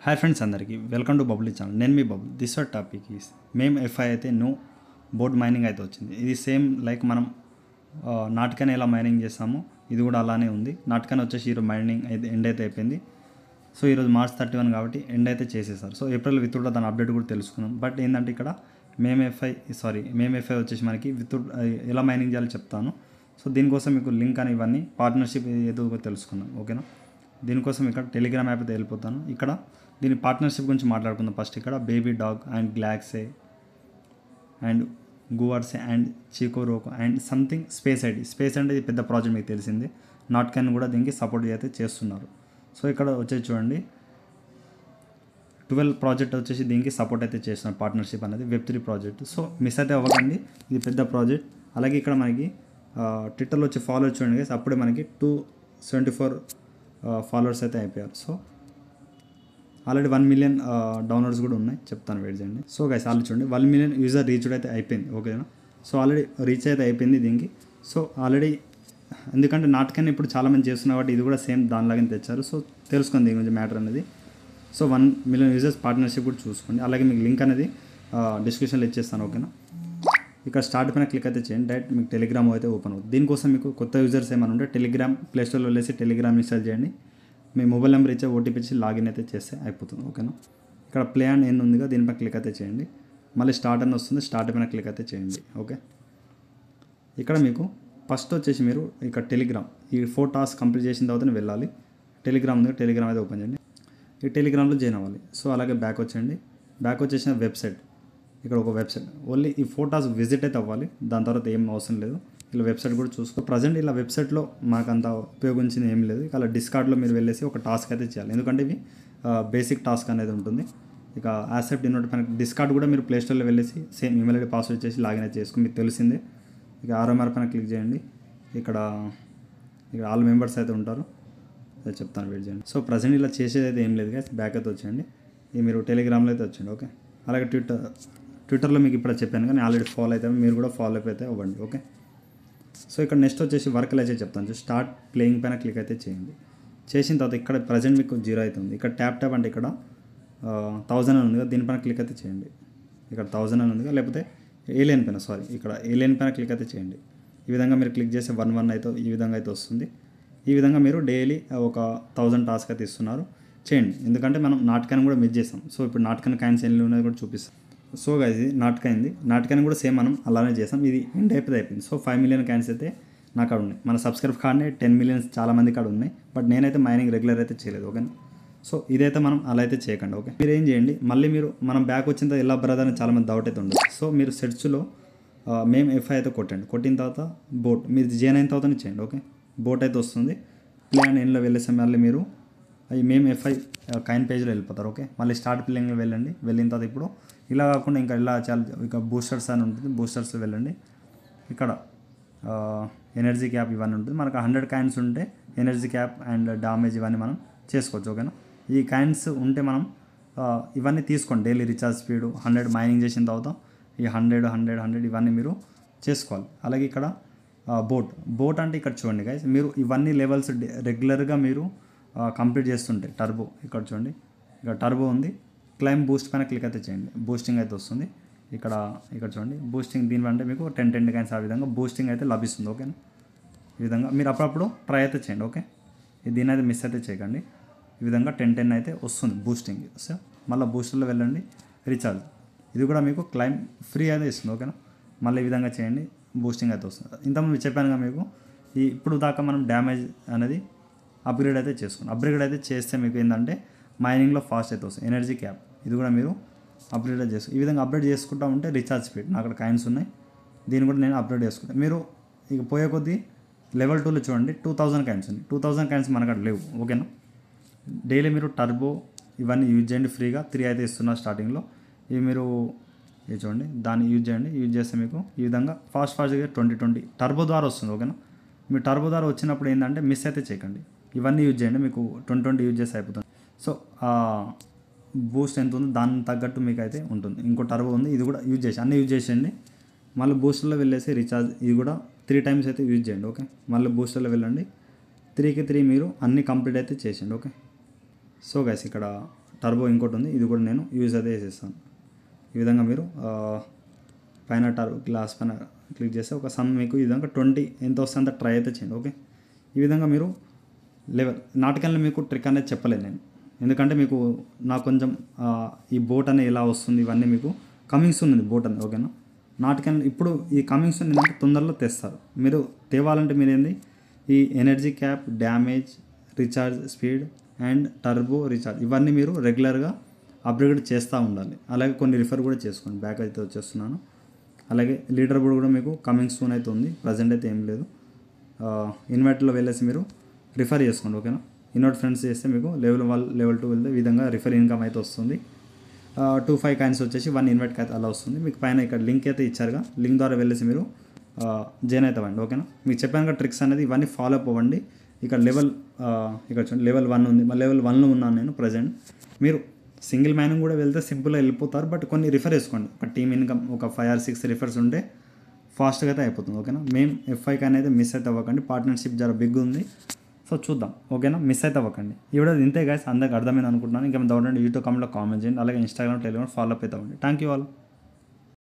Hi friends అందరికీ welcome to Bubble channel. నేను మీ Bubble. This our topic is MemeFi అయితే no board mining అయితే వచ్చింది. ఇది సేమ్ లైక్ మనం నాటకాన్ని ఎలా మైనింగ్ చేస్తామో ఇది కూడా అలానే ఉంది. నాటకాన్ని వచ్చేసి ఈరోజు మైనింగ్ అయితే ఎండ్ అయితే అయిపోయింది. సో ఈరోజు మార్చ్ 31 కాబట్టి ఎండ్ అయితే చేసేసారు. సో ఏప్రిల్ విత్ దాని అప్డేట్ కూడా తెలుసుకున్నాం. బట్ ఏంటంటే ఇక్కడ మేము ఎఫ్ఐ వచ్చేసి మనకి విత్ ఎలా మైనింగ్ చేయాలో చెప్తాను. సో దీనికోసం మీకు లింక్ అని ఇవన్నీ పార్ట్నర్షిప్ ఏదో తెలుసుకున్నాం. ఓకేనా, దీనికోసం ఇక్కడ టెలిగ్రామ్ యాప్ అయితే వెళ్ళిపోతాను. ఇక్కడ దీని పార్ట్నర్షిప్ గురించి మాట్లాడుకుందాం. ఫస్ట్ ఇక్కడ బేబీ డాగ్ అండ్ గ్లాక్సే అండ్ గువర్సే అండ్ చీకో రోకో అండ్ సంథింగ్ స్పేస్ అంటే ఇది పెద్ద ప్రాజెక్ట్ మీకు తెలిసిందే. నాట్కాన్ కూడా దీనికి సపోర్ట్ అయితే చేస్తున్నారు. సో ఇక్కడ వచ్చేసి చూడండి 12 ప్రాజెక్ట్ వచ్చేసి దీనికి సపోర్ట్ అయితే చేస్తున్నారు. పార్ట్నర్షిప్ అనేది వెబ్3 ప్రాజెక్ట్. సో మిస్ అయితే అవ్వకండి, ఇది పెద్ద ప్రాజెక్ట్. అలాగే ఇక్కడ మనకి ట్విట్టర్లో వచ్చి ఫాలో చూడండి గైస్, అప్పుడే మనకి 274 ఫాలోవర్స్ అయితే అయిపోయారు. సో ఆల్రెడీ 1 మిలియన్ డౌన్లోడ్స్ కూడా ఉన్నాయి, చెప్తాను వెయిట్ చేయండి. సో గైస్ ఆల్రెడీ చూడండి 1 మిలియన్ యూజర్ రీచ్డ్ అయితే అయిపోయింది. ఓకేనా, సో ఆల్రెడీ రీచ్ అయితే అయిపోయింది దీనికి. సో ఆల్రెడీ ఎందుకంటే నాటకాన్ని ఇప్పుడు చాలామంది చేస్తున్నారు కాబట్టి ఇది కూడా సేమ్ దానిలాగానే తెచ్చారు. సో తెలుసుకోండి దీని గురించి మ్యాటర్ అనేది. సో 1 మిలియన్ యూజర్స్ పార్ట్నర్షిప్ కూడా చూసుకోండి. అలాగే మీకు లింక్ అనేది డిస్క్రిప్షన్లో ఇచ్చేస్తాను. ఓకేనా, ఇక్కడ స్టార్ట్ పైన క్లిక్ అయితే చేయండి, డైరెక్ట్ మీకు టెలిగ్రామ్ అయితే ఓపెన్ అవుతుంది. దీనికోసం మీకు కొత్త యూజర్స్ ఏమైనా ఉంటే టెలిగ్రామ్ ప్లేస్టోర్లో వెళ్ళేసి టెలిగ్రామ్ ఇన్స్టాల్ చేయండి. మీ మొబైల్ నెంబర్ ఇచ్చే ఓటీపీ ఇచ్చి లాగిన్ అయితే చేస్తే అయిపోతుంది. ఓకేనా, ఇక్కడ ప్లే అండ్ ఎన్ ఉందిగా, దీనిపై క్లిక్ అయితే చేయండి. మళ్ళీ స్టార్ట్ అని వస్తుంది, స్టార్ట్ పైన క్లిక్ అయితే చేయండి. ఓకే, ఇక్కడ మీకు ఫస్ట్ వచ్చేసి మీరు ఇక్కడ టెలిగ్రామ్ ఈ 4 టాస్క్ కంప్లీట్ చేసిన తర్వాతనే వెళ్ళాలి. టెలిగ్రామ్ ఉంది, టెలిగ్రామ్ అయితే ఓపెన్ చేయండి. ఈ టెలిగ్రామ్లో జాయిన్ అవ్వాలి. సో అలాగే బ్యాక్ వచ్చేయండి. బ్యాక్ వచ్చేసిన వెబ్సైట్, ఇక్కడ ఒక వెబ్సైట్ ఓన్లీ ఈ 4 టాస్క్ విజిట్ అయితే అవ్వాలి. దాని తర్వాత ఏం అవసరం లేదు. ఇలా వెబ్సైట్ కూడా చూసుకో. ప్రజెంట్ ఇలా వెబ్సైట్లో మాకు అంత ఉపయోగించింది ఏం లేదు. అలా డిస్కార్డ్లో మీరు వెళ్ళేసి ఒక టాస్క్ అయితే చేయాలి, ఎందుకంటే ఇవి బేసిక్ టాస్క్ అనేది ఉంటుంది. ఇక యాక్సెప్ట్ ఇన్వైట్ పైన డిస్కార్డ్ కూడా మీరు ప్లేస్టోర్లో వెళ్ళేసి సేమ్ ఈమెయిల్ ఐడి పాస్వర్డ్ చేసి లాగిన్ అయితే చేసుకుని మీకు తెలిసిందే. ఇక ఆర్ఎంఆర్ పైన క్లిక్ చేయండి. ఇక్కడ ఆల్ మెంబర్స్ అయితే ఉంటారు, అదే చెప్తాను వెయిట్ చేయండి. సో ప్రజెంట్ ఇలా చేసేది అయితే ఏం లేదు కదా, బ్యాక్ అయితే వచ్చేయండి. ఇది మీరు టెలిగ్రామ్లో అయితే వచ్చేయండి. ఓకే, అలాగే ట్విట్టర్లో మీకు ఇప్పుడు చెప్పాను కానీ ఆల్రెడీ ఫాలో అయితే మీరు కూడా ఫాలో అయితే అవ్వండి. ఓకే, సో ఇక్కడ నెక్స్ట్ వచ్చేసి వర్క్లు అయితే చెప్తాను. స్టార్ట్ ప్లేయింగ్ పైన క్లిక్ అయితే చేయండి. చేసిన తర్వాత ఇక్కడ ప్రజెంట్ మీకు 0 అవుతుంది. ఇక్కడ ట్యాప్ అంటే ఇక్కడ 1000 అని ఉంది కదా, దీనిపైన క్లిక్ అయితే చేయండి. ఇక్కడ 1000 అని ఉంది కదా, లేకపోతే ఏలియన్ పైన ఇక్కడ ఏలియన్ పైన క్లిక్ అయితే చేయండి. ఈ విధంగా మీరు క్లిక్ చేస్తే 1 అయితే ఈ విధంగా అయితే వస్తుంది. ఈ విధంగా మీరు డైలీ ఒక 1000 టాస్క్ అయితే ఇస్తున్నారు, చేయండి. ఎందుకంటే మనం నాటకాన్ని కూడా మిస్ చేస్తాం. సో ఇప్పుడు నాటకాన్ని కాయిన్స్ ఎన్ని ఉన్నది కూడా చూపిస్తాం. సో ఇది నాటకాన్ని కూడా సేమ్ మనం అలానే చేస్తాం. ఇది ఎండ్ అయిపోయింది. సో 5 మిలియన్ కాయిన్స్ అయితే నా కాడ ఉన్నాయి. మన సబ్స్క్రైబ్ కార్డ్నే 10 మిలియన్స్ చాలామంది కాడ ఉన్నాయి. బట్ నేనైతే మైనింగ్ రెగ్యులర్ అయితే చేయలేదు. ఓకేనా, సో ఇదైతే మనం అలా అయితే చేయకండి. ఓకే, మీరు ఏం చేయండి, మళ్ళీ మనం బ్యాక్ వచ్చిన తర్వాత ఎలా బ్రదర్ అని చాలామంది డౌట్ అయితే ఉండదు. సో మీరు సెర్చ్లో మేము ఎఫ్ఐ అయితే కొట్టిన తర్వాత బోట్ మీరు జాయిన్ అయిన తర్వాతనే చేయండి. ఓకే, బోట్ అయితే వస్తుంది. ప్లాన్ ఎన్లో వెళ్ళేసి మళ్ళీ మీరు అవి మేము ఎఫ్ఐ కాయిన్ పేజ్లో వెళ్ళిపోతారు. ఓకే, మళ్ళీ స్టార్ట్ ప్లేయింగ్లో వెళ్ళండి. వెళ్ళిన తర్వాత ఇప్పుడు ఇలా కాకుండా ఇంకా ఇలా చాలా ఇక బూస్టర్స్ అని ఉంటుంది, బూస్టర్స్ వెళ్ళండి. ఇక్కడ ఎనర్జీ క్యాప్ ఇవన్నీ ఉంటుంది. మనకు 100 కాయిన్స్ ఉంటే ఎనర్జీ క్యాప్ అండ్ డామేజ్ ఇవన్నీ మనం చేసుకోవచ్చు. ఓకేనా, ఈ కాయిన్స్ ఉంటే మనం ఇవన్నీ తీసుకోండి. డైలీ రీఛార్జ్ స్పీడ్ 100 మైనింగ్ చేసిన తర్వాత ఈ 100 ఇవన్నీ మీరు చేసుకోవాలి. అలాగే ఇక్కడ బోట్ అంటే ఇక్కడ చూడండి గైస్, మీరు ఇవన్నీ లెవెల్స్ రెగ్యులర్గా మీరు కంప్లీట్ చేస్తుంటే టర్బో ఇక్కడ చూడండి, ఇక్కడ టర్బో ఉంది. క్లైమ్ బూస్ట్ పైన క్లిక్ అయితే చేయండి, బూస్టింగ్ అయితే వస్తుంది. ఇక్కడ చూడండి బూస్టింగ్, దీనివల్ల మీకు 10 కాయిన్స్ ఆ విధంగా బూస్టింగ్ అయితే లభిస్తుంది. ఓకేనా, ఈ విధంగా మీరు అప్పుడప్పుడు ట్రై అయితే చేయండి. ఓకే, దీని అయితే మిస్ అయితే చేయకండి. ఈ విధంగా 10 అయితే వస్తుంది బూస్టింగ్. సో మళ్ళీ బూస్టర్లో వెళ్ళండి, రీఛార్జ్ ఇది కూడా మీకు క్లైమ్ ఫ్రీ అయితే ఇస్తుంది. ఓకేనా, మళ్ళీ ఈ విధంగా చేయండి, బూస్టింగ్ అయితే వస్తుంది. ఇంతకుముందు చెప్పానుగా మీకు ఇప్పుడు దాకా మనం డ్యామేజ్ అనేది అప్గ్రేడ్ అయితే చేసుకోండి. అప్గ్రేడ్ అయితే చేస్తే మీకు ఏంటంటే మైనింగ్లో ఫాస్ట్ అయితే వస్తుంది. ఎనర్జీ క్యాప్ ఇది కూడా మీరు అప్గ్రేడ్ చేసుకో. ఈ విధంగా అప్గ్రేడ్ చేసుకుంటా ఉంటే రీఛార్జ్ స్పీడ్ నా అక్కడ కాయిన్స్ ఉన్నాయి, దీన్ని కూడా నేను అప్గ్రేడ్ చేసుకుంటాను. మీరు ఇక పోయే కొద్దీ లెవెల్ 2లో చూడండి 2000 కాయిన్స్ ఉంది. 2000 కాయిన్స్ మనకు అక్కడ లేవు. ఓకేనా, డైలీ మీరు టర్బో ఇవన్నీ యూజ్ చేయండి, ఫ్రీగా 3 అయితే ఇస్తున్నారు స్టార్టింగ్లో. ఇవి మీరు ఇది చూడండి, దాన్ని యూజ్ చేయండి. యూజ్ చేస్తే మీకు ఈ విధంగా ఫాస్ట్గా 20 టర్బో ద్వారా వస్తుంది. ఓకేనా, మీ టర్బో ద్వారా వచ్చినప్పుడు ఏంటంటే మిస్ అయితే చేయకండి, ఇవన్నీ యూజ్ చేయండి. మీకు 20 యూజ్ చేస్తే అయిపోతుంది. సో బూస్ట్ ఎంత ఉందో దానికి తగ్గట్టు మీకు అయితే ఉంటుంది. ఇంకో టర్బో ఉంది, ఇది కూడా యూజ్ చేసి అన్నీ యూజ్ చేసేయండి. మళ్ళీ బూస్టర్లో వెళ్ళేసి రీఛార్జ్ ఇది కూడా 3 టైమ్స్ అయితే యూజ్ చేయండి. ఓకే, మళ్ళీ బూస్టర్లో వెళ్ళండి, 3కి 3 మీరు అన్నీ కంప్లీట్ అయితే చేసేయండి. ఓకే, సో గైస్ ఇక్కడ టర్బో ఇంకోటి ఉంది, ఇది కూడా నేను యూజ్ అయితే చేసేస్తాను. ఈ విధంగా మీరు పైన గ్లాస్ పైన క్లిక్ చేస్తే ఒక సమ్ మీకు ఈ విధంగా 20 ఎంత వస్తే అంత ట్రై అయితే చేయండి. ఓకే, ఈ విధంగా మీరు లెవెల్ నాటికల్ని మీకు ట్రిక్ అనేది చెప్పలేదు నేను, ఎందుకంటే మీకు నాకు కొంచెం ఈ బోట్ అనేది ఎలా వస్తుంది ఇవన్నీ మీకు కమింగ్ సూన్ ఉంది బోట్ అనేది. ఓకేనా, నాటికల్ ఇప్పుడు ఈ కమింగ్ సూన్ ఏంటంటే తొందరలో తెస్తారు. మీరు తేవాలంటే మీరు ఏంది ఈ energy cap, damage, recharge speed and turbo recharge ఇవన్నీ మీరు రెగ్యులర్గా అప్గ్రేడ్ చేస్తూ ఉండాలి. అలాగే కొన్ని రిఫర్ కూడా చేసుకోండి. బ్యాక్ అయితే వచ్చేస్తున్నాను. అలాగే లీడర్ బోర్డ్ కూడా మీకు కమింగ్ సూన్ అయితే ఉంది, ప్రజెంట్ అయితే ఏం లేదు. ఇన్వర్ట్లో వెళ్ళేసి మీరు రిఫర్ చేసుకోండి. ఓకేనా, ఇన్వర్ట్ ఫ్రెండ్స్ చేస్తే మీకు లెవెల్ 1 లెవెల్ 2 వెళ్తే ఈ విధంగా రిఫర్ ఇన్కమ్ అయితే వస్తుంది. 2-5 కాయిన్స్ వచ్చేసి 1 ఇన్వర్ట్కి అయితే అలా వస్తుంది. మీకు పైన ఇక్కడ లింక్ అయితే ఇచ్చారుగా, లింక్ ద్వారా వెళ్ళేసి మీరు జాయిన్ అవుతామండి. ఓకేనా, మీకు చెప్పాను ట్రిక్స్ అనేది ఇవన్నీ ఫాలో అప్ అవ్వండి. ఇక్కడ లెవెల్ ఇక్కడ చూడండి లెవెల్ 1 ఉంది, మళ్ళీ లెవెల్ 1లో ఉన్నాను నేను ప్రజెంట్. మీరు సింగిల్ మ్యాన్ కూడా వెళ్తే సింపుల్గా వెళ్ళిపోతారు, బట్ కొన్ని రిఫర్ చేసుకోండి. ఒక టీమ్ ఇన్కమ్ ఒక 5 or 6 రిఫర్స్ ఉంటే ఫాస్ట్గా అయితే అయిపోతుంది. ఓకేనా, మేము F5 అనేది మిస్ అయితే అవ్వకండి, పార్ట్నర్షిప్ జర బిగ్ ఉంది. సో చూద్దాం. ఓకేనా, మిస్ అయితే అవ్వకండి. ఈ వీడియో ఇంతే గైస్, అందరికి అర్థమైంది అనుకుంటున్నాను. ఇంకా డౌట్ అంటే యూట్యూబ్ కామెంట్లో కామెంట్ చేయండి. అలాగే ఇన్స్టాగ్రామ్, టెలిగ్రామ్ ఫాలో అప్ అవుతామండి. Thank you all.